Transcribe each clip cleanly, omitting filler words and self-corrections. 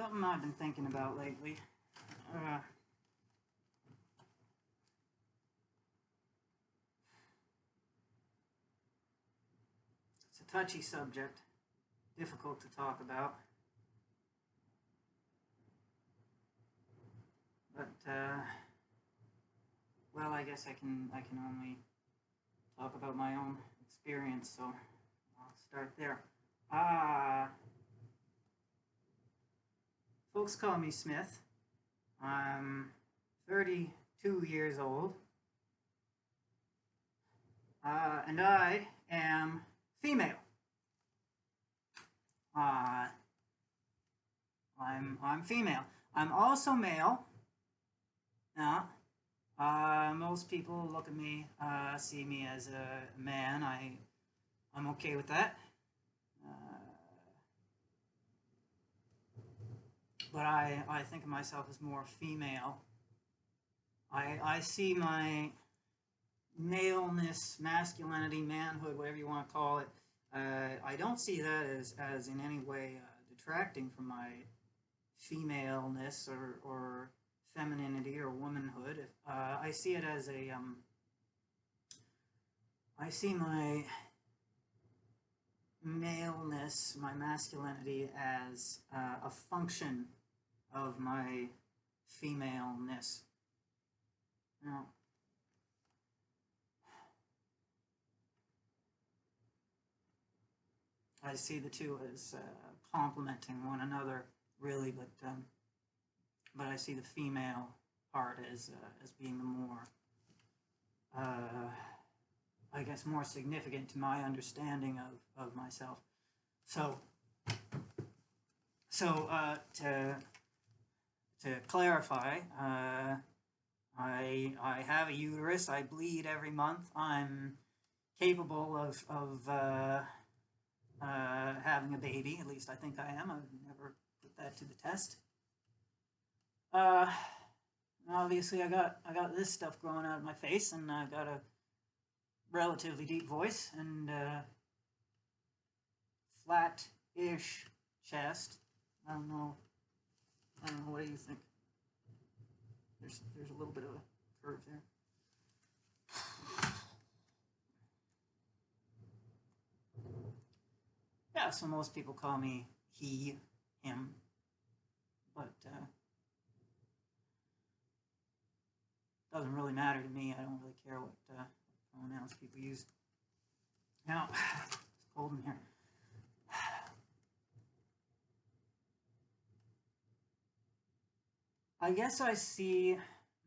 Something I've been thinking about lately. It's a touchy subject, difficult to talk about. But well, I guess I can only talk about my own experience, so I'll start there. Ah, folks call me Smith. I'm 32 years old, and I am female. Uh, I'm female. I'm also male. Now, most people look at me, see me as a man. I'm okay with that. But I think of myself as more female. I see my maleness, masculinity, manhood, whatever you want to call it. I don't see that as in any way detracting from my femaleness or femininity or womanhood. I see it as I see my maleness, my masculinity as a function of my femaleness. Now, I see the two as complementing one another, really, but I see the female part as being the more, I guess, more significant to my understanding of myself. So to clarify, I have a uterus. I bleed every month. I'm capable of having a baby. At least I think I am. I've never put that to the test. Obviously, I got this stuff growing out of my face, and I got a relatively deep voice and flat-ish chest. I don't know. What do you think? There's a little bit of a curve there. Yeah, so most people call me he, him, but doesn't really matter to me. I don't really care what pronouns people use. Now, it's cold in here. I guess I see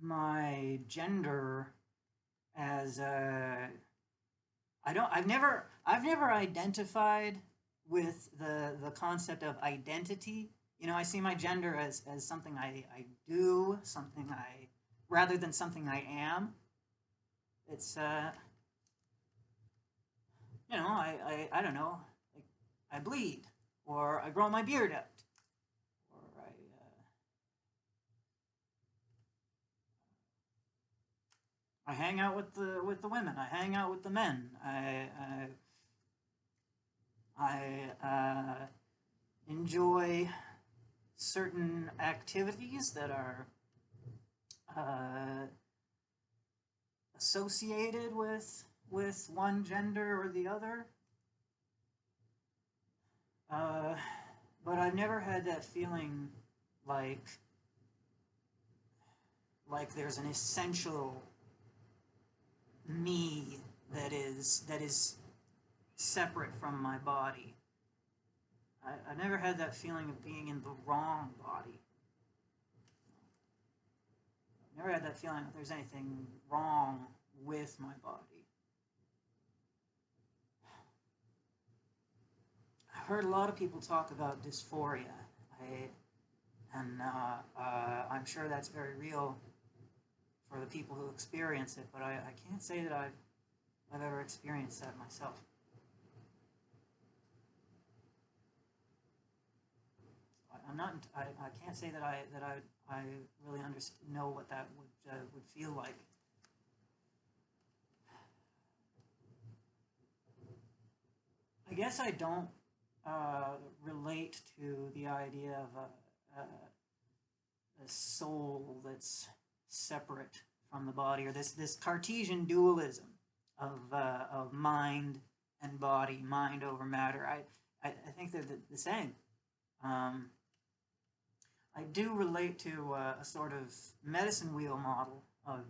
my gender as I've never identified with the concept of identity. You know, I see my gender as something I do, something rather than something I am. It's you know, I don't know, like I bleed, or I grow my beard out, or I hang out with the women. I hang out with the men. I enjoy certain activities that are associated with one gender or the other. But I've never had that feeling like there's an essential me that is separate from my body. I've never had that feeling of being in the wrong body. I've never had that feeling that there's anything wrong with my body. I've heard a lot of people talk about dysphoria, and I'm sure that's very real for the people who experience it, but I can't say that I've ever experienced that myself. I can't say that I really know what that would feel like. I guess I don't relate to the idea of a soul that's separate from the body, or this Cartesian dualism of mind and body, mind over matter. I think they're the same. I do relate to a sort of medicine wheel model of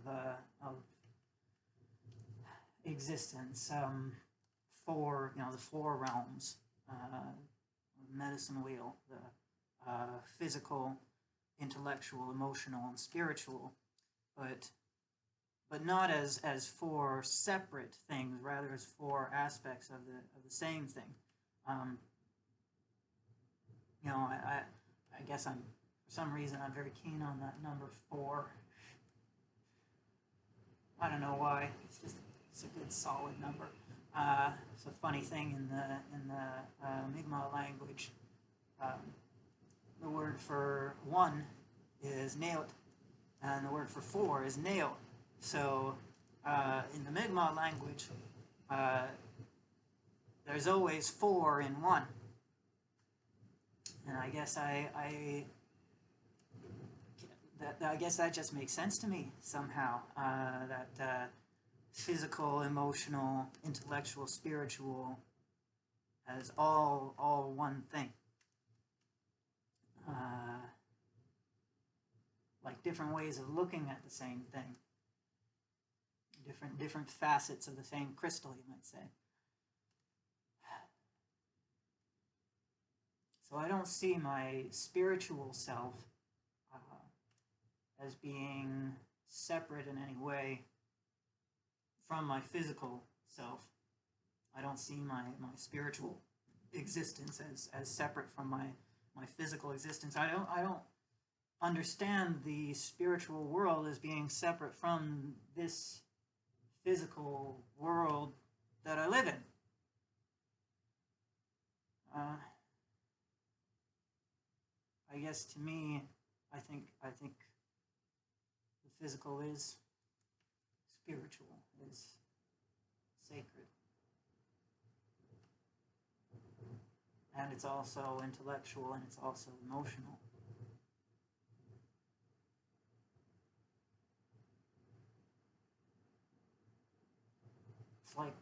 existence, the four realms, medicine wheel, the physical, intellectual, emotional, and spiritual, but not as four separate things, rather as four aspects of the same thing. I guess for some reason I'm very keen on that number 4. I don't know why. It's a good solid number. It's a funny thing in the Mi'kmaq language. The word for 1 is neot, and the word for 4 is neo. So in the Mi'kmaq language, there's always 4 in 1. And I guess I guess that just makes sense to me somehow. That physical, emotional, intellectual, spiritual as all one thing. Like different ways of looking at the same thing. Different facets of the same crystal, you might say. So I don't see my spiritual self as being separate in any way from my physical self. I don't see my spiritual existence as separate from my physical existence. I don't understand the spiritual world as being separate from this physical world that I live in. I guess to me, I think the physical is spiritual, is sacred. And it's also intellectual, and it's also emotional. It's like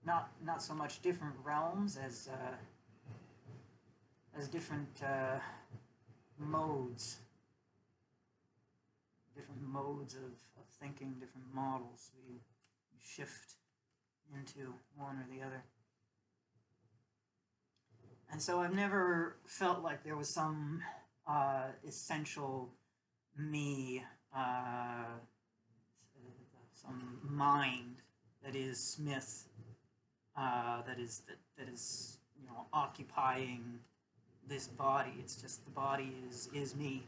not so much different realms as different modes, of thinking, different models we shift into one or the other. And so I've never felt like there was some essential me, some mind that is Smith, that is occupying this body. It's just the body is me.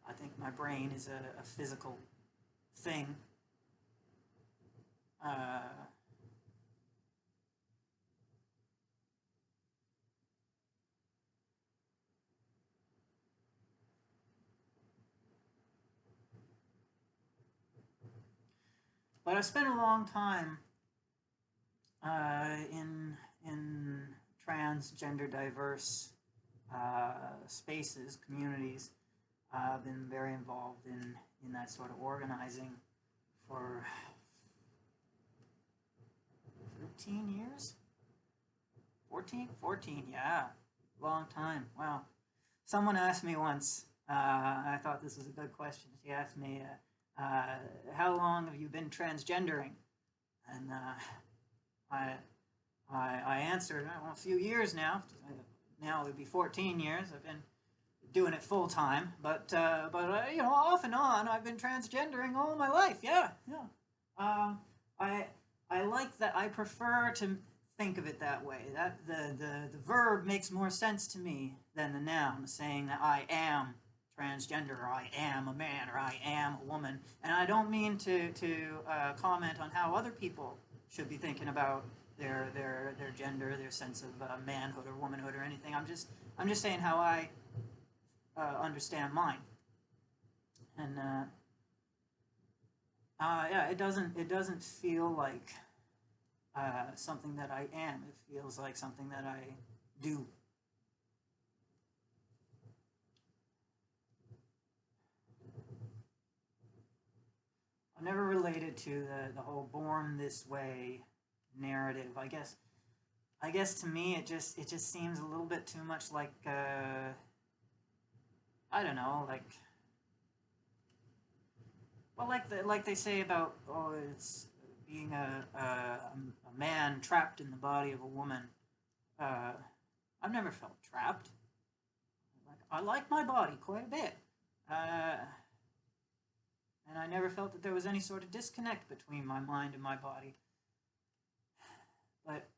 I think my brain is a physical thing. But I spent a long time in transgender diverse spaces, communities. I've been very involved in that sort of organizing for 13 years? 14, yeah. Long time, wow. Someone asked me once, I thought this was a good question. She asked me, how long have you been transgendering? And I answered, well, a few years now. Now it would be 14 years. I've been doing it full time, but off and on, I've been transgendering all my life. Yeah. I like that. I prefer to think of it that way. That the verb makes more sense to me than the noun, saying that I am transgender, or I am a man, or I am a woman. And I don't mean to comment on how other people should be thinking about their gender, their sense of manhood or womanhood or anything. I'm just saying how I understand mine. And yeah, it doesn't feel like something that I am. It feels like something that I do. to the whole "born this way" narrative. I guess to me it just seems a little bit too much like I don't know, like they say about, oh, it's being a man trapped in the body of a woman. I've never felt trapped. I like my body quite a bit. And I never felt that there was any sort of disconnect between my mind and my body. But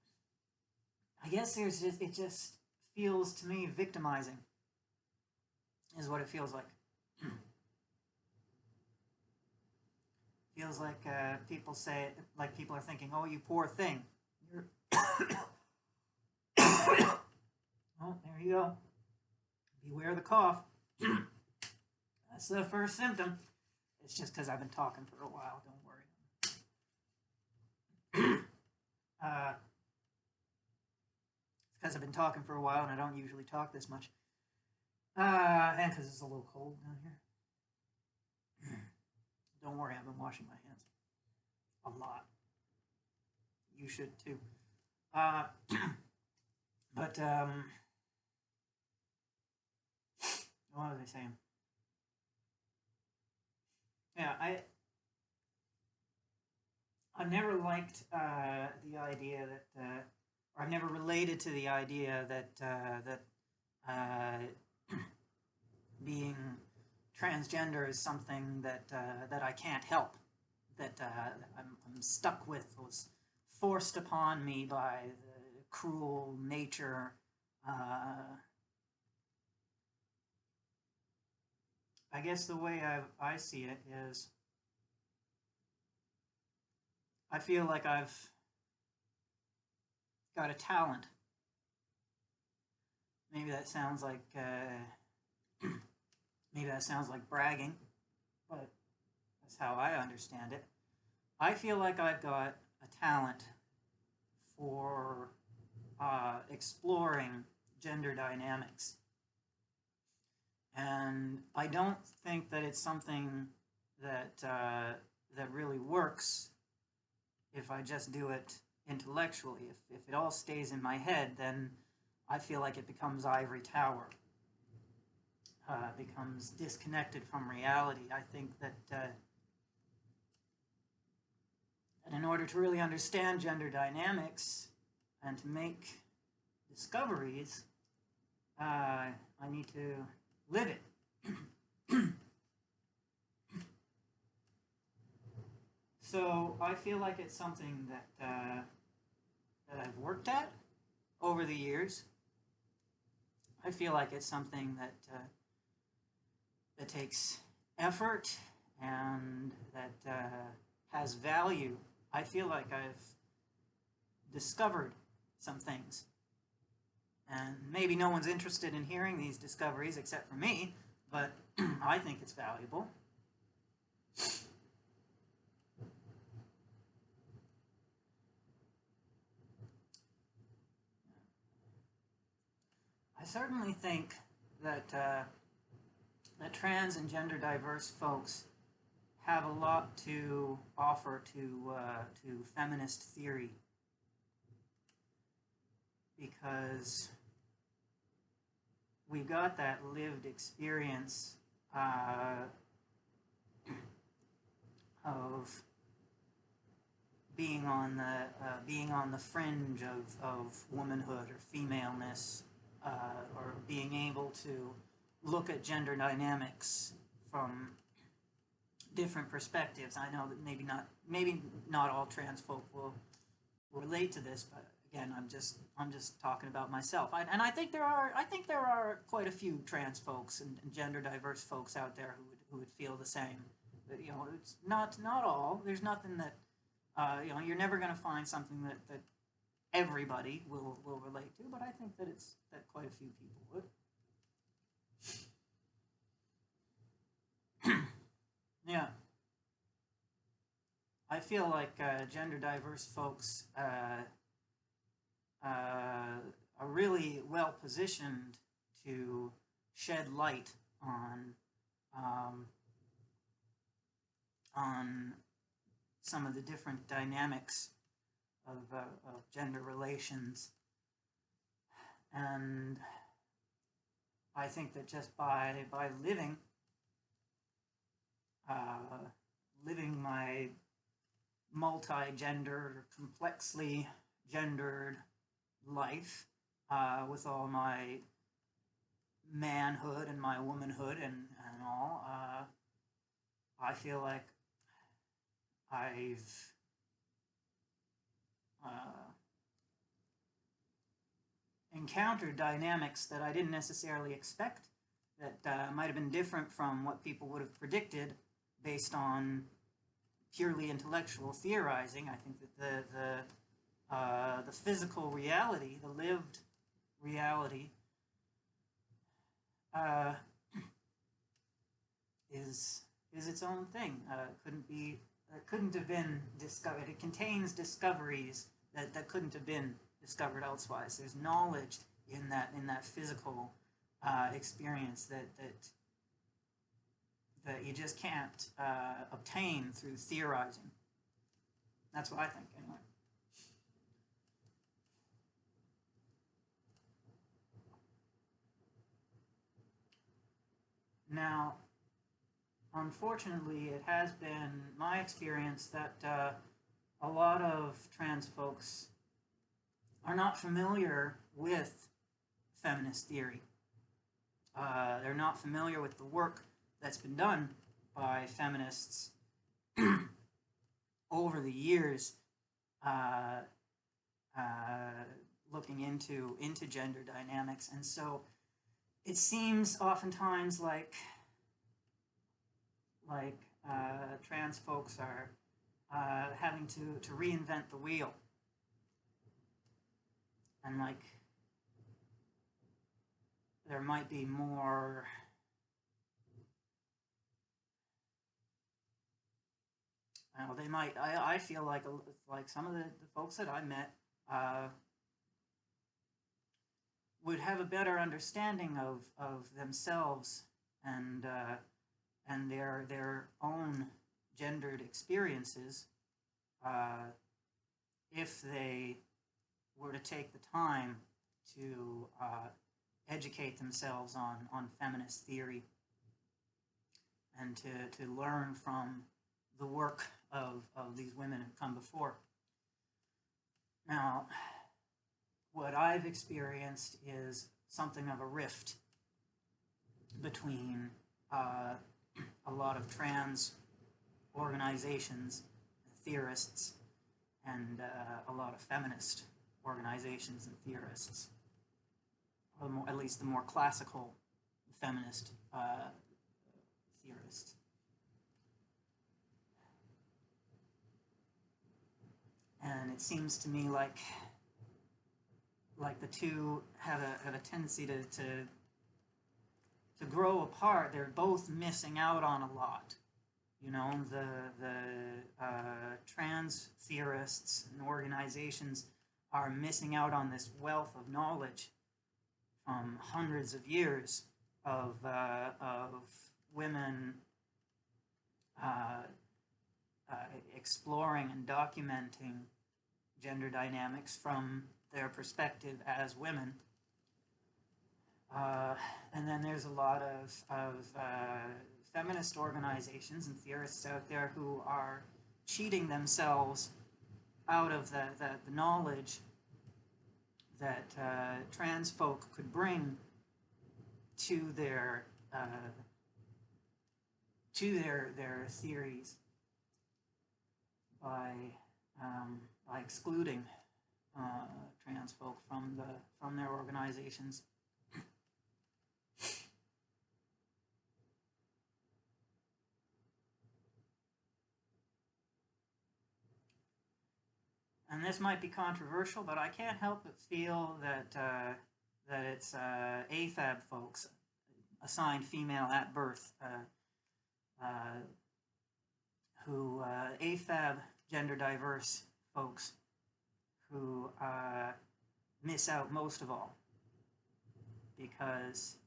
I guess it just feels to me victimizing, is what it feels like. Feels like people say, like people are thinking, "Oh, you poor thing." You're oh, there you go. Beware the cough. That's the first symptom. It's just because I've been talking for a while. Don't worry. It's because I've been talking for a while, and I don't usually talk this much. And because it's a little cold down here. Don't worry, I've been washing my hands a lot. You should too. But what was I saying? Yeah, I've never liked the idea that, or I've never related to the idea that being transgender is something that I can't help, that I'm stuck with, was forced upon me by the cruel nature. I guess the way I see it is, I feel like I've got a talent. Maybe that sounds like maybe that sounds like bragging, but that's how I understand it. I feel like I've got a talent for exploring gender dynamics. And I don't think that it's something that that really works if I just do it intellectually. If it all stays in my head, then I feel like it becomes ivory tower. Becomes disconnected from reality. I think that in order to really understand gender dynamics and to make discoveries, I need to live it. So I feel like it's something that that I've worked at over the years. I feel like it's something that that takes effort and that has value. I feel like I've discovered some things. And maybe no one's interested in hearing these discoveries except for me, but I think it's valuable. I certainly think that that trans and gender diverse folks have a lot to offer to feminist theory, because we've got that lived experience of being on the fringe of womanhood or femaleness, or being able to look at gender dynamics from different perspectives. I know that maybe not all trans folk will relate to this, but again, I'm just talking about myself. And I think there are quite a few trans folks and gender diverse folks out there who would feel the same. But, you know, it's not all. There's nothing that you know, you're never going to find something that everybody will relate to. But I think that quite a few people would. Yeah. I feel like gender diverse folks are really well positioned to shed light on some of the different dynamics of gender relations. And I think that just by living living my multi-gendered, complexly gendered life with all my manhood and my womanhood and all, I feel like I've encountered dynamics that I didn't necessarily expect, that might have been different from what people would have predicted based on purely intellectual theorizing. I think that the physical reality, the lived reality, is its own thing. Couldn't have been discovered. It contains discoveries that couldn't have been discovered elsewise. There's knowledge in that physical experience that you just can't obtain through theorizing. That's what I think, anyway. Now, unfortunately, it has been my experience that a lot of trans folks are not familiar with feminist theory. They're not familiar with the work that's been done by feminists over the years, looking into gender dynamics, and so it seems oftentimes like trans folks are having to reinvent the wheel, and like there might be more they might. I feel like some of the folks that I met would have a better understanding of themselves and their own gendered experiences if they were to take the time to educate themselves on feminist theory and to learn from the work of these women who come before. Now, what I've experienced is something of a rift between a lot of trans organizations, theorists, and a lot of feminist organizations and theorists, or at least the more classical feminist theorists. And it seems to me like the two have a tendency to grow apart. They're both missing out on a lot. You know, the trans theorists and organizations are missing out on this wealth of knowledge from hundreds of years of women exploring and documenting gender dynamics from their perspective as women. And then there's a lot of feminist organizations and theorists out there who are cheating themselves out of the knowledge that trans folk could bring to their theories by excluding trans folk from their organizations. And this might be controversial, but I can't help but feel that it's AFAB folks, assigned female at birth, who AFAB gender diverse folks who miss out most of all, because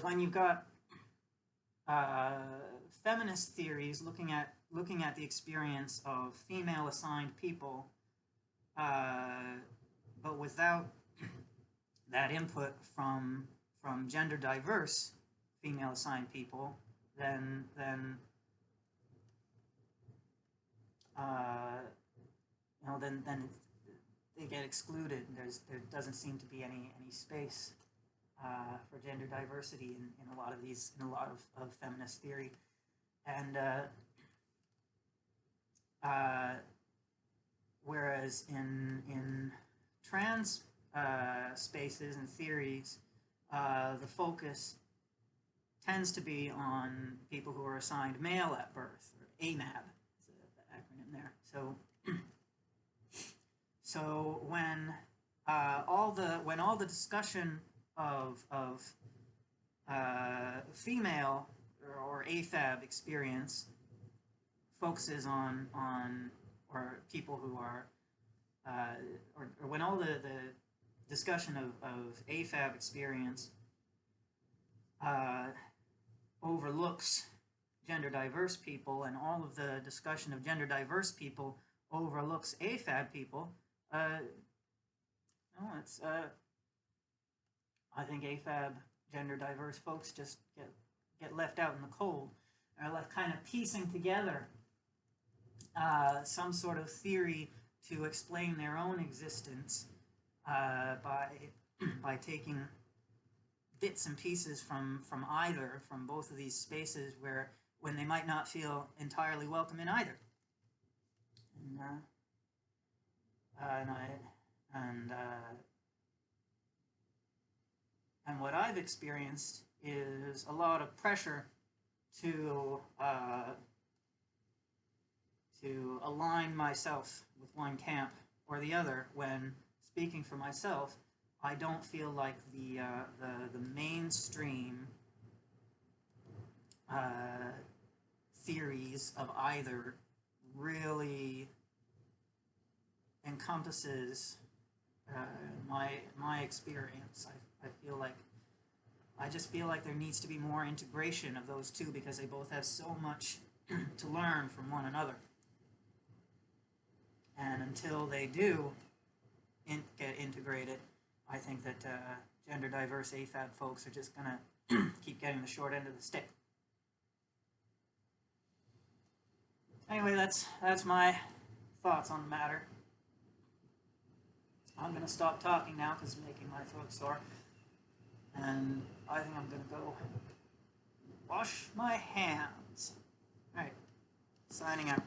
when you've got feminist theories looking at the experience of female assigned people, but without that input from gender diverse female assigned people, then then they get excluded. There doesn't seem to be any space for gender diversity in a lot of feminist theory, and whereas in trans spaces and theories, the focus tends to be on people who are assigned male at birth, or AMAB is the acronym there. So when all the discussion of female or AFAB experience focuses on or people who are or when all the discussion of AFAB experience overlooks gender diverse people, and all of the discussion of gender diverse people overlooks AFAB people, it's I think AFAB gender diverse folks just get left out in the cold, are left kind of piecing together some sort of theory to explain their own existence by taking bits and pieces from both of these spaces when they might not feel entirely welcome in either. And what I've experienced is a lot of pressure to align myself with one camp or the other. When speaking for myself, I don't feel like the mainstream theories of either really encompasses my experience. I just feel like there needs to be more integration of those two, because they both have so much to learn from one another. And until they do get integrated, I think that gender diverse AFAB folks are just gonna keep getting the short end of the stick. Anyway, that's my thoughts on the matter. I'm gonna stop talking now because it's making my throat sore, and I think I'm gonna go wash my hands. All right, signing out.